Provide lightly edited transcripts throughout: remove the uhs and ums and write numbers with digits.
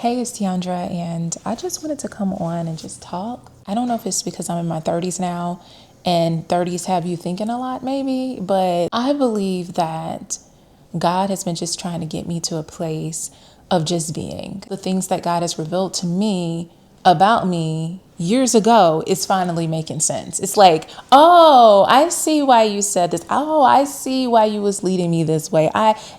Hey, it's Tiandra, and I just wanted to come on and just talk. I don't know if it's because I'm in my 30s now, and 30s have you thinking a lot, maybe, but I believe that God has been just trying to get me to a place of just being. The things that God has revealed to me about me years ago is finally making sense. It's like, oh, I see why you said this. Oh, I see why you was leading me this way.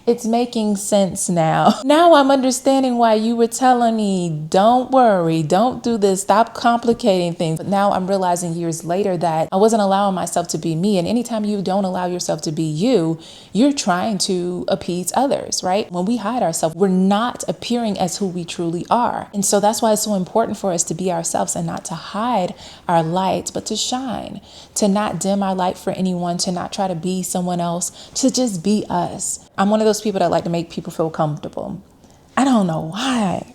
It's making sense now. Now I'm understanding why you were telling me, don't worry, don't do this, stop complicating things. But now I'm realizing years later that I wasn't allowing myself to be me. And anytime you don't allow yourself to be you, you're trying to appease others, right? When we hide ourselves, we're not appearing as who we truly are. And so that's why it's so important for us to be ourselves and not to hide our light, but to shine, to not dim our light for anyone, to not try to be someone else, to just be us. I'm one of those people that like to make people feel comfortable. I don't know why.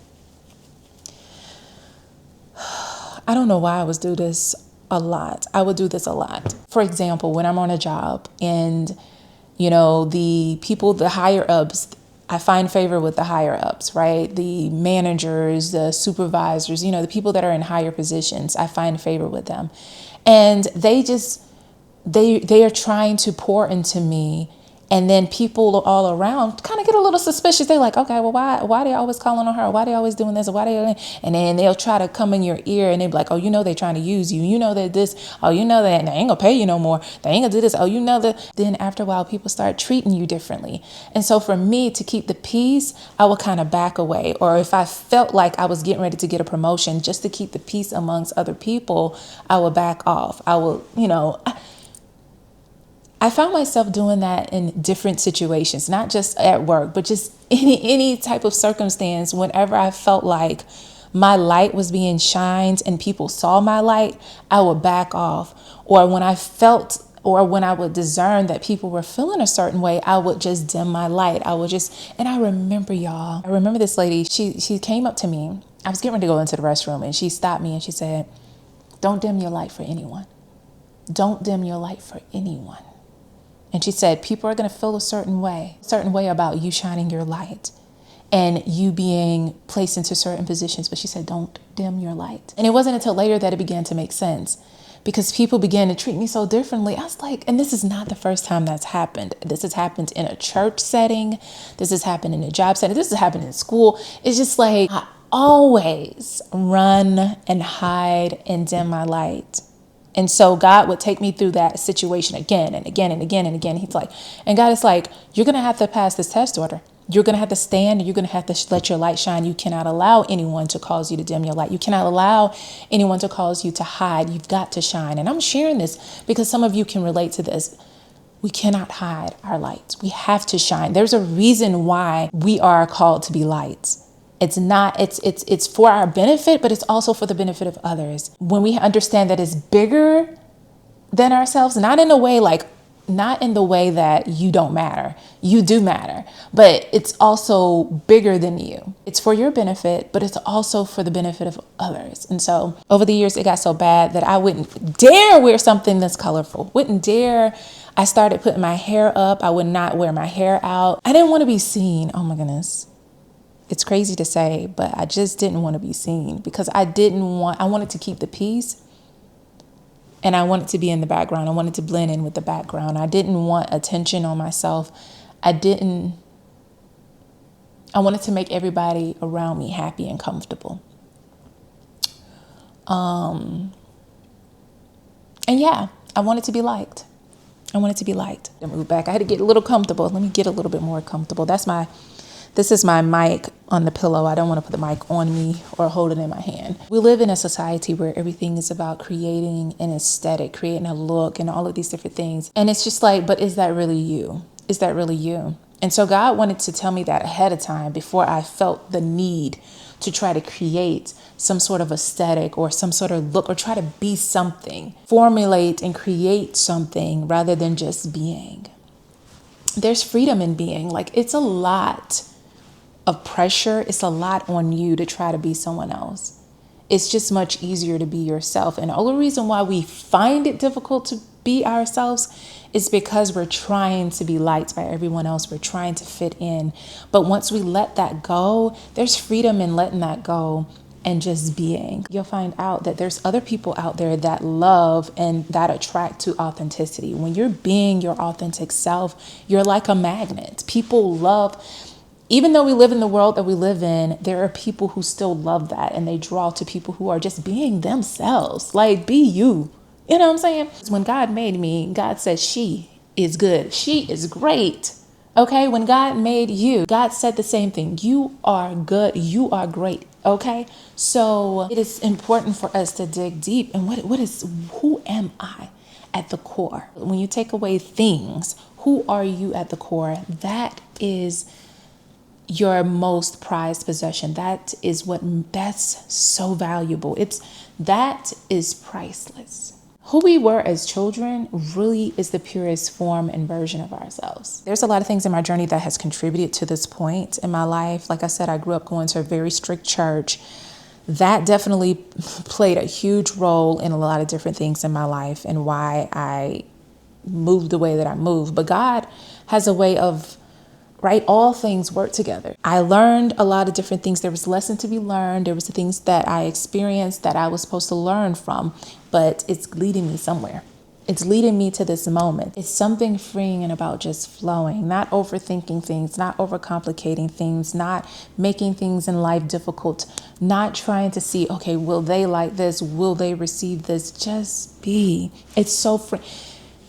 I don't know why I would do this a lot. I would do this a lot. For example, when I'm on a job and, the people, the higher ups, I find favor with the higher ups, right? The managers, the supervisors, the people that are in higher positions, I find favor with them. And they are trying to pour into me. And then people all around kind of get a little suspicious. They're like, okay, well, why are they always calling on her? Why are they always doing this? And then they'll try to come in your ear and they'll be like, oh, they're trying to use you. You know that this, oh, that they ain't gonna pay you no more. They ain't gonna do this. Oh, that. Then after a while, people start treating you differently. And so for me to keep the peace, I would kind of back away. Or if I felt like I was getting ready to get a promotion, just to keep the peace amongst other people, I would back off. I will, I found myself doing that in different situations, not just at work, but just any type of circumstance. Whenever I felt like my light was being shined and people saw my light, I would back off. Or when I would discern that people were feeling a certain way, I would just dim my light. And I remember this lady, she came up to me. I was getting ready to go into the restroom and she stopped me and she said, don't dim your light for anyone. Don't dim your light for anyone. And she said, people are going to feel a certain way about you shining your light and you being placed into certain positions. But she said, don't dim your light. And it wasn't until later that it began to make sense because people began to treat me so differently. I was like, and this is not the first time that's happened. This has happened in a church setting. This has happened in a job setting. This has happened in school. It's just like, I always run and hide and dim my light. And so God would take me through that situation again and again and again and again. He's like, and God is like, you're going to have to pass this test order. You're going to have to stand and you're going to have to let your light shine. You cannot allow anyone to cause you to dim your light. You cannot allow anyone to cause you to hide. You've got to shine. And I'm sharing this because some of you can relate to this. We cannot hide our lights. We have to shine. There's a reason why we are called to be lights. It's for our benefit, but it's also for the benefit of others. When we understand that it's bigger than ourselves, not in the way that you don't matter. You do matter, but it's also bigger than you. It's for your benefit, but it's also for the benefit of others. And so over the years, it got so bad that I wouldn't dare wear something that's colorful. I started putting my hair up. I would not wear my hair out. I didn't want to be seen. Oh my goodness. It's crazy to say, but I just didn't want to be seen because I wanted to keep the peace and I wanted to be in the background. I wanted to blend in with the background. I didn't want attention on myself. I wanted to make everybody around me happy and comfortable. And yeah, I wanted to be liked. I moved back. I had to get a little comfortable. Let me get a little bit more comfortable. This is my mic on the pillow. I don't want to put the mic on me or hold it in my hand. We live in a society where everything is about creating an aesthetic, creating a look and all of these different things. And it's just like, but is that really you? Is that really you? And so God wanted to tell me that ahead of time before I felt the need to try to create some sort of aesthetic or some sort of look or try to be something, formulate and create something rather than just being. There's freedom in being. Like, it's a lot of pressure. It's a lot on you to try to be someone else. It's just much easier to be yourself. And the only reason why we find it difficult to be ourselves, it's because we're trying to be liked by everyone else. We're trying to fit in. But once we let that go, there's freedom in letting that go and just being. You'll find out that there's other people out there that love and that attract to authenticity. When you're being your authentic self, you're like a magnet. People love, even though we live in the world that we live in, there are people who still love that, and they draw to people who are just being themselves. Like, be you. You know what I'm saying? When God made me, God said she is good. She is great. Okay? When God made you, God said the same thing. You are good. You are great. Okay? So it is important for us to dig deep. And who am I at the core? When you take away things, who are you at the core? That is your most prized possession. That's so valuable. That is priceless. Who we were as children really is the purest form and version of ourselves. There's a lot of things in my journey that has contributed to this point in my life. Like I said, I grew up going to a very strict church. That definitely played a huge role in a lot of different things in my life and why I moved the way that I moved. But God has a way of, right? All things work together. I learned a lot of different things. There was a lesson to be learned. There was the things that I experienced that I was supposed to learn from, but it's leading me somewhere. It's leading me to this moment. It's something freeing and about just flowing, not overthinking things, not overcomplicating things, not making things in life difficult, not trying to see, okay, will they like this? Will they receive this? Just be. It's so free.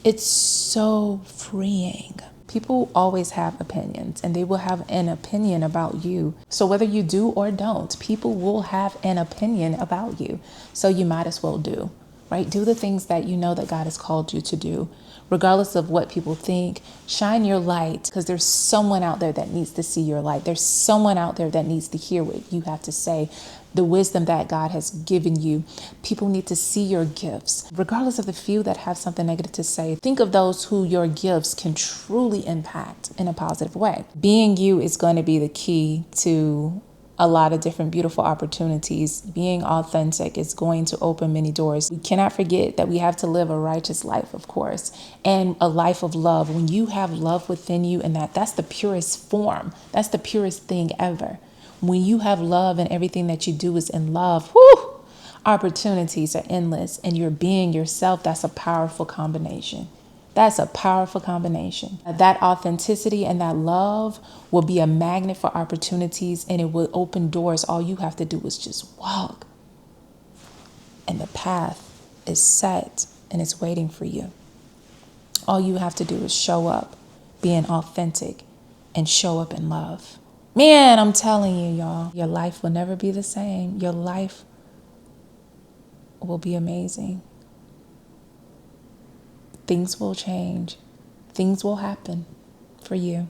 It's so freeing. People always have opinions, and they will have an opinion about you. So whether you do or don't, people will have an opinion about you. So you might as well do, right? Do the things that you know that God has called you to do, regardless of what people think. Shine your light, because there's someone out there that needs to see your light. There's someone out there that needs to hear what you have to say. The wisdom that God has given you. People need to see your gifts, regardless of the few that have something negative to say. Think of those who your gifts can truly impact in a positive way. Being you is going to be the key to a lot of different beautiful opportunities. Being authentic is going to open many doors. We cannot forget that we have to live a righteous life, of course, and a life of love. When you have love within you, and that's the purest form. That's the purest thing ever. When you have love and everything that you do is in love, whew, opportunities are endless, and you're being yourself. That's a powerful combination. That's a powerful combination. That authenticity and that love will be a magnet for opportunities, and it will open doors. All you have to do is just walk, and the path is set and it's waiting for you. All you have to do is show up, being authentic, and show up in love. Man, I'm telling you, y'all, your life will never be the same. Your life will be amazing. Things will change. Things will happen for you.